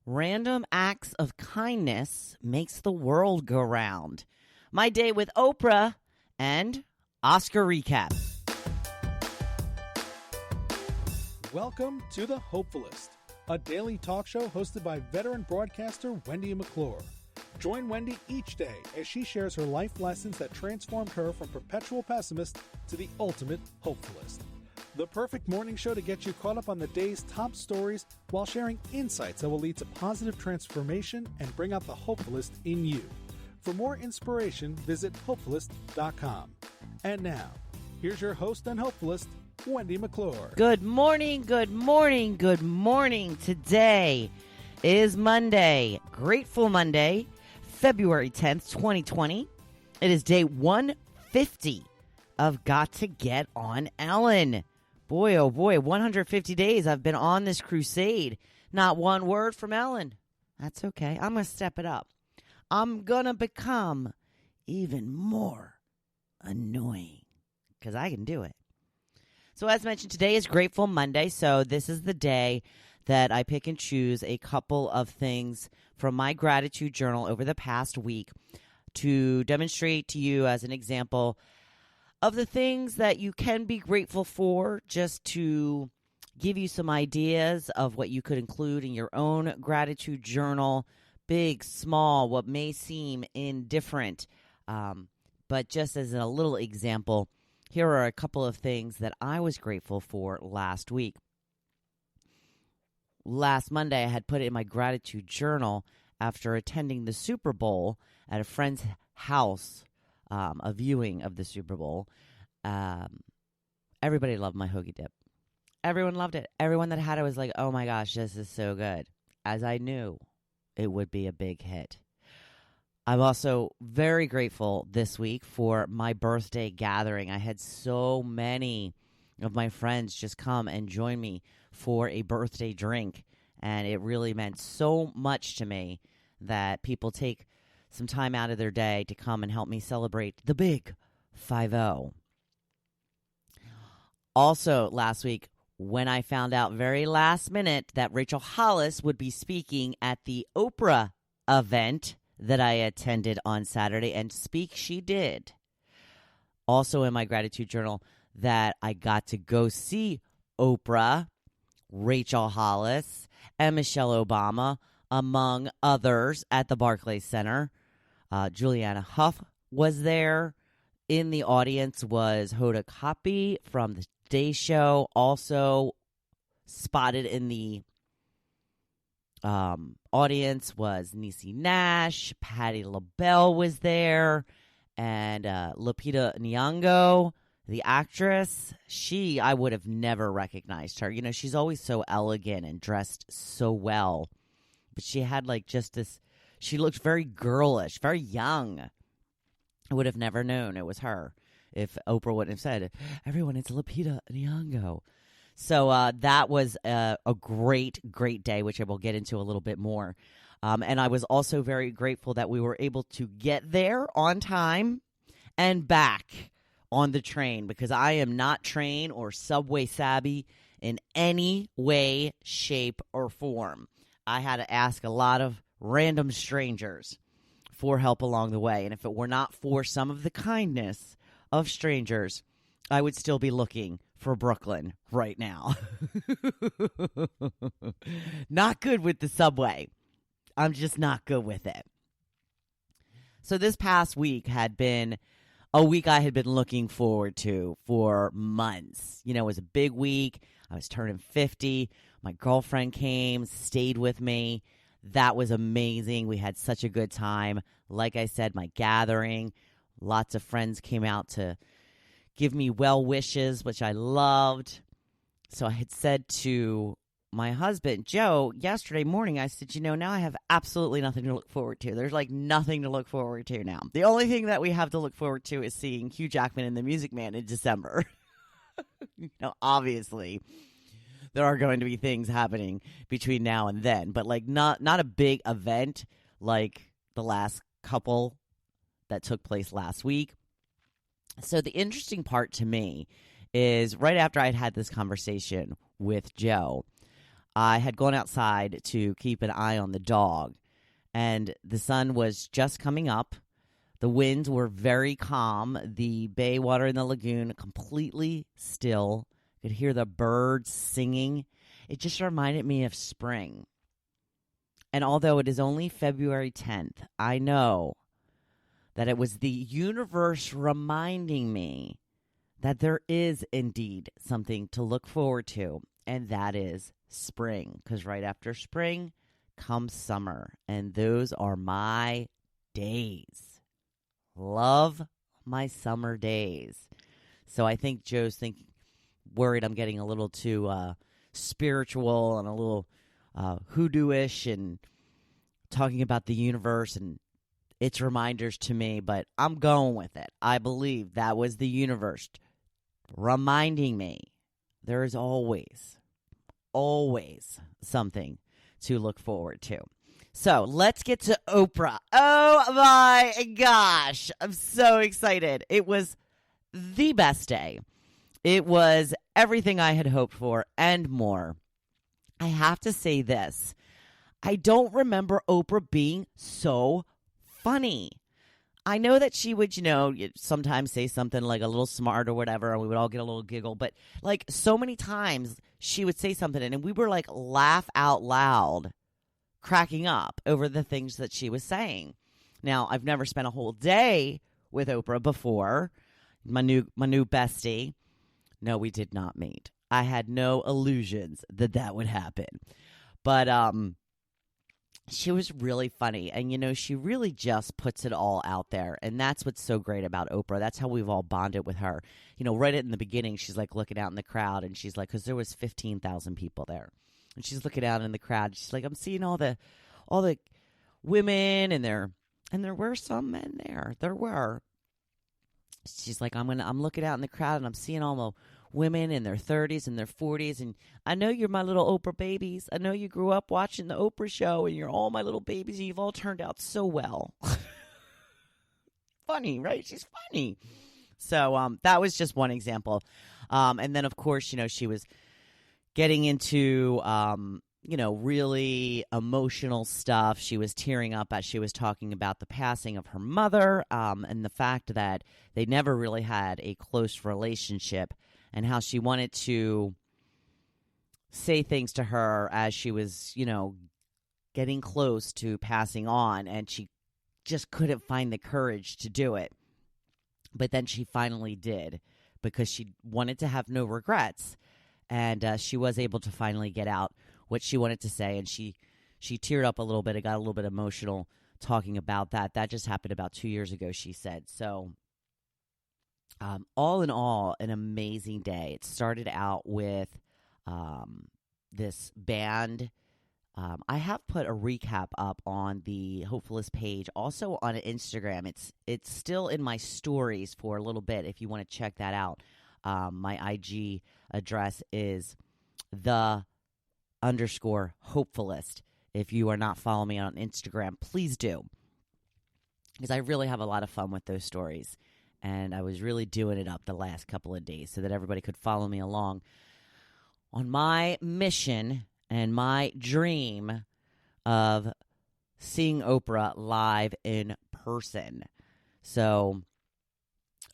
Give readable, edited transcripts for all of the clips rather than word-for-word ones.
Random acts of kindness makes the world go round. My day with Oprah and Oscar recap. Welcome to the Hopefulist, a daily talk show hosted by veteran broadcaster Wendy McClure. Join Wendy each day as she shares her life lessons that transformed her from perpetual pessimist to the ultimate hopefulist. The perfect morning show to get you caught up on the day's top stories while sharing insights that will lead to positive transformation and bring out the hopefulist in you. For more inspiration, visit Hopefulist.com. And now, here's your host and hopefulist, Wendy McClure. Good morning, good morning, good morning. Today is Monday, Grateful Monday, February 10th, 2020. It is day 150 of Got to Get on Ellen. Boy, oh boy, 150 days I've been on this crusade. Not one word from Ellen. That's okay. I'm going to step it up. I'm going to become even more annoying because I can do it. So as mentioned, today is Grateful Monday. So this is the day that I pick and choose a couple of things from my gratitude journal over the past week to demonstrate to you as an example of the things that you can be grateful for, just to give you some ideas of what you could include in your own gratitude journal, big, small, what may seem indifferent. But just as a little example, here are a couple of things that I was grateful for last week. Last Monday, I had put it in my gratitude journal after attending the Super Bowl at a friend's house. A viewing of the Super Bowl. Everybody loved my hoagie dip. Everyone loved it. Everyone that had it was like, oh my gosh, this is so good. As I knew it would be a big hit. I'm also very grateful this week for my birthday gathering. I had so many of my friends just come and join me for a birthday drink. And it really meant so much to me that people take some time out of their day to come and help me celebrate the big 5-0. Also, last week, when I found out very last minute that Rachel Hollis would be speaking at the Oprah event that I attended on Saturday, and speak she did. Also in my gratitude journal that I got to go see Oprah, Rachel Hollis, and Michelle Obama, among others, at the Barclays Center. Juliana Huff was there. In the audience was Hoda Kotb from the Today Show. Also spotted in the audience was Niecy Nash. Patti LaBelle was there. And Lupita Nyong'o, the actress. I would have never recognized her. You know, she's always so elegant and dressed so well. But she had like just this... She looked very girlish, very young. I would have never known it was her if Oprah wouldn't have said, everyone, it's Lupita Nyong'o. So that was a great, great day, which I will get into a little bit more. And I was also very grateful that we were able to get there on time and back on the train, because I am not train or subway savvy in any way, shape, or form. I had to ask a lot of random strangers for help along the way. And if it were not for some of the kindness of strangers, I would still be looking for Brooklyn right now. Not good with the subway. I'm just not good with it. So this past week had been a week I had been looking forward to for months. You know, it was a big week. I was turning 50. My girlfriend came, stayed with me. That was amazing. We had such a good time. Like I said, my gathering, lots of friends came out to give me well wishes, which I loved. So I had said to my husband, Joe, yesterday morning, I said, you know, now I have absolutely nothing to look forward to. There's like nothing to look forward to now. The only thing that we have to look forward to is seeing Hugh Jackman in The Music Man in December. You know, obviously, there are going to be things happening between now and then, but like not a big event like the last couple that took place last week. So the interesting part to me is right after I'd had this conversation with Joe, I had gone outside to keep an eye on the dog, and the sun was just coming up. The winds were very calm. The bay water in the lagoon completely still. Could hear the birds singing. It just reminded me of spring. And although it is only February 10th, I know that it was the universe reminding me that there is indeed something to look forward to, and that is spring. Because right after spring comes summer, and those are my days. Love my summer days. So I think Joe's worried I'm getting a little too spiritual and a little hoodoo-ish and talking about the universe and its reminders to me, but I'm going with it. I believe that was the universe reminding me there is always something to look forward to. So let's get to Oprah. Oh my gosh, I'm so excited. It was the best day. It was everything I had hoped for and more. I have to say this. I don't remember Oprah being so funny. I know that she would, sometimes say something like a little smart or whatever, and we would all get a little giggle. But like so many times she would say something and we were like laugh out loud, cracking up over the things that she was saying. Now, I've never spent a whole day with Oprah before. My new bestie. No, we did not meet. I had no illusions that would happen. But she was really funny. And, she really just puts it all out there. And that's what's so great about Oprah. That's how we've all bonded with her. Right in the beginning, she's like looking out in the crowd. And she's like, because there was 15,000 people there. And she's looking out in the crowd. She's like, I'm seeing all the women and there were some men there. There were. She's like, I'm looking out in the crowd and I'm seeing all the women in their 30s and their 40s. And I know you're my little Oprah babies. I know you grew up watching the Oprah show and you're all my little babies and you've all turned out so well. Funny, right? She's funny. So that was just one example. And then, of course, she was getting into, really emotional stuff. She was tearing up as she was talking about the passing of her mother and the fact that they never really had a close relationship and how she wanted to say things to her as she was, getting close to passing on, and she just couldn't find the courage to do it. But then she finally did because she wanted to have no regrets. And she was able to finally get out what she wanted to say. And she teared up a little bit. It got a little bit emotional talking about that. That just happened about 2 years ago, she said. So all in all, an amazing day. It started out with this band. I have put a recap up on the Hopefulist page, also on Instagram. It's still in my stories for a little bit if you want to check that out. My IG address is _Hopefulist. If you are not following me on Instagram, please do. Because I really have a lot of fun with those stories. And I was really doing it up the last couple of days so that everybody could follow me along on my mission and my dream of seeing Oprah live in person. So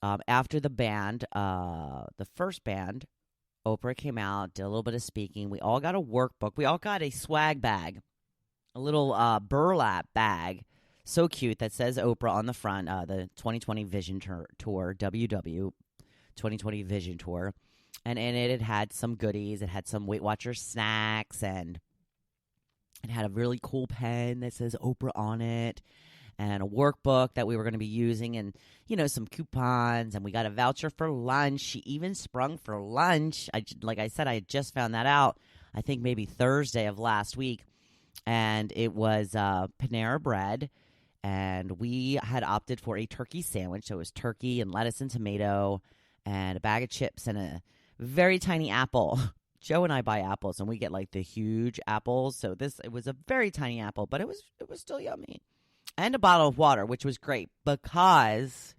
after the band, the first band, Oprah came out, did a little bit of speaking. We all got a workbook. We all got a swag bag, a little burlap bag, so cute, that says Oprah on the front, the 2020 Vision Tour, WW 2020 Vision Tour. And in it had some goodies. It had some Weight Watchers snacks, and it had a really cool pen that says Oprah on it, and a workbook that we were going to be using, and, some coupons, and we got a voucher for lunch. She even sprung for lunch. Like I said, I had just found that out, I think maybe Thursday of last week, and it was Panera Bread, and we had opted for a turkey sandwich. So it was turkey and lettuce and tomato and a bag of chips and a very tiny apple. Joe and I buy apples, and we get like the huge apples. So it was a very tiny apple, but it was still yummy. And a bottle of water, which was great because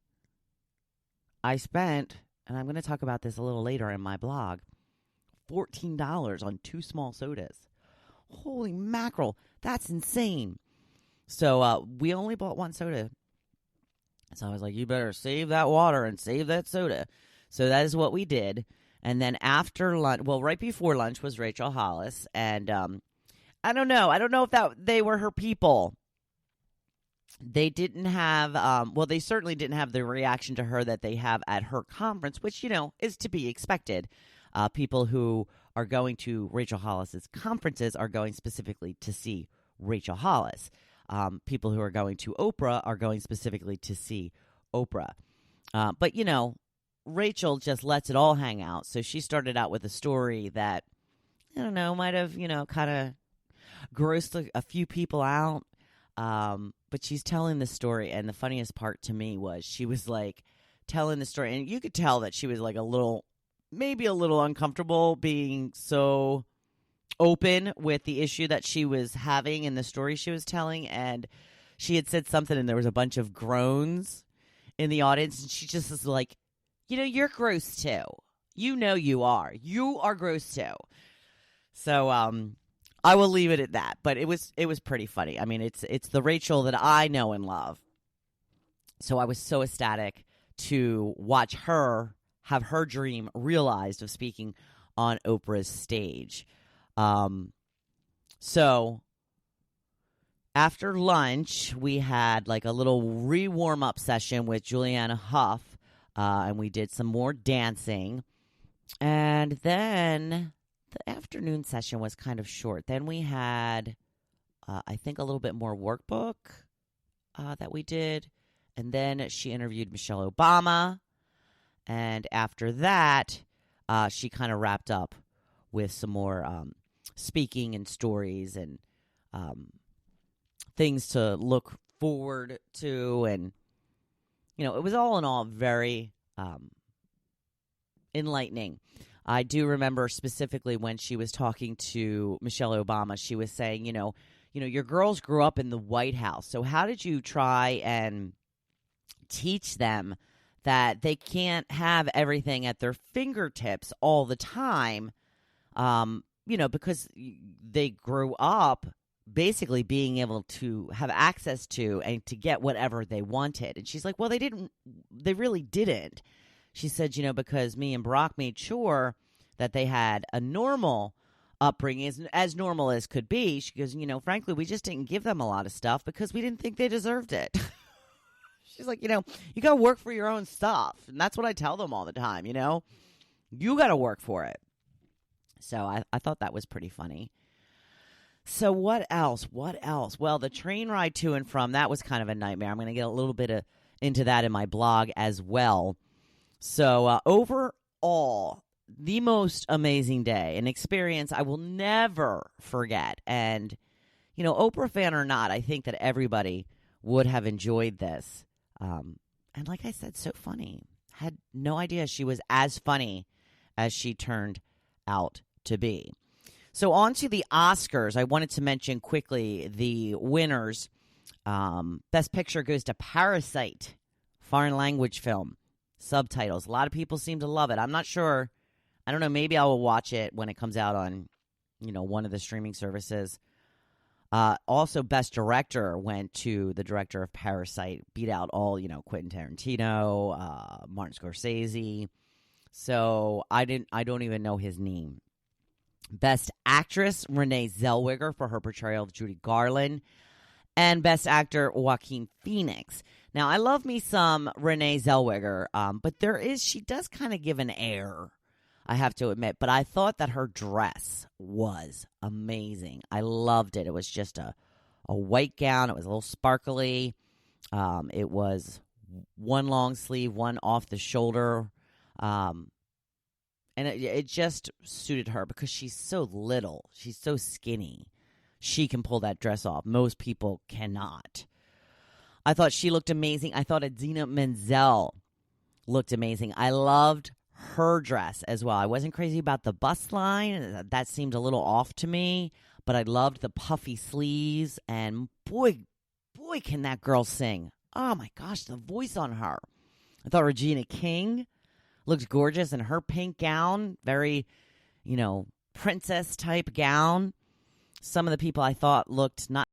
I spent, and I'm going to talk about this a little later in my blog, $14 on 2 small sodas. holy mackerel, that's insane. So we only bought one soda. So I was like, you better save that water and save that soda. So that is what we did. And then after lunch, well, right before lunch was Rachel Hollis. And I don't know. I don't know if they were her people. They didn't have, they certainly didn't have the reaction to her that they have at her conference, which, is to be expected. People who are going to Rachel Hollis's conferences are going specifically to see Rachel Hollis. People who are going to Oprah are going specifically to see Oprah. But, Rachel just lets it all hang out. So she started out with a story that, I don't know, might have, kind of grossed a few people out. But she's telling the story. And the funniest part to me was she was like telling the story. And you could tell that she was like maybe a little uncomfortable being so open with the issue that she was having in the story she was telling. And she had said something and there was a bunch of groans in the audience. And she just was like, you're gross too. You are. You are gross too. So I will leave it at that. But it was pretty funny. I mean, it's the Rachel that I know and love. So I was so ecstatic to watch her have her dream realized of speaking on Oprah's stage. So after lunch, we had like a little re-warm up session with Juliana Huff, and we did some more dancing. And then the afternoon session was kind of short. Then we had, I think, a little bit more workbook that we did. And then she interviewed Michelle Obama. And after that, she kind of wrapped up with some more speaking and stories and things to look forward to. And, it was all in all very enlightening. I do remember specifically when she was talking to Michelle Obama, she was saying, your girls grew up in the White House. So how did you try and teach them that they can't have everything at their fingertips all the time, because they grew up basically being able to have access to and to get whatever they wanted. And she's like, well, they really didn't. She said, because me and Barack made sure that they had a normal upbringing, as normal as could be. She goes, frankly, we just didn't give them a lot of stuff because we didn't think they deserved it. She's like, you got to work for your own stuff. And that's what I tell them all the time, you got to work for it. So I thought that was pretty funny. So what else? Well, the train ride to and from, that was kind of a nightmare. I'm going to get a little bit into that in my blog as well. So overall, the most amazing day, an experience I will never forget. And, Oprah fan or not, I think that everybody would have enjoyed this. And like I said, so funny. Had no idea she was as funny as she turned out to be. So on to the Oscars. I wanted to mention quickly the winners. Best Picture goes to Parasite, foreign language film, subtitles. A lot of people seem to love it. I'm not sure. I don't know. Maybe I will watch it when it comes out on, one of the streaming services. Also, Best Director went to the director of Parasite, beat out all, Quentin Tarantino, Martin Scorsese. So I don't even know his name. Best Actress, Renee Zellweger for her portrayal of Judy Garland. And Best Actor, Joaquin Phoenix. Now, I love me some Renee Zellweger, but she does kind of give an air, I have to admit. But I thought that her dress was amazing. I loved it. It was just a white gown. It was a little sparkly. It was one long sleeve, one off the shoulder. And it just suited her because she's so little. She's so skinny. She can pull that dress off. Most people cannot. I thought she looked amazing. I thought Idina Menzel looked amazing. I loved her dress as well. I wasn't crazy about the bust line. That seemed a little off to me. But I loved the puffy sleeves. And boy, can that girl sing. Oh, my gosh, the voice on her. I thought Regina King looked gorgeous in her pink gown. Very, princess-type gown. some of the people I thought looked not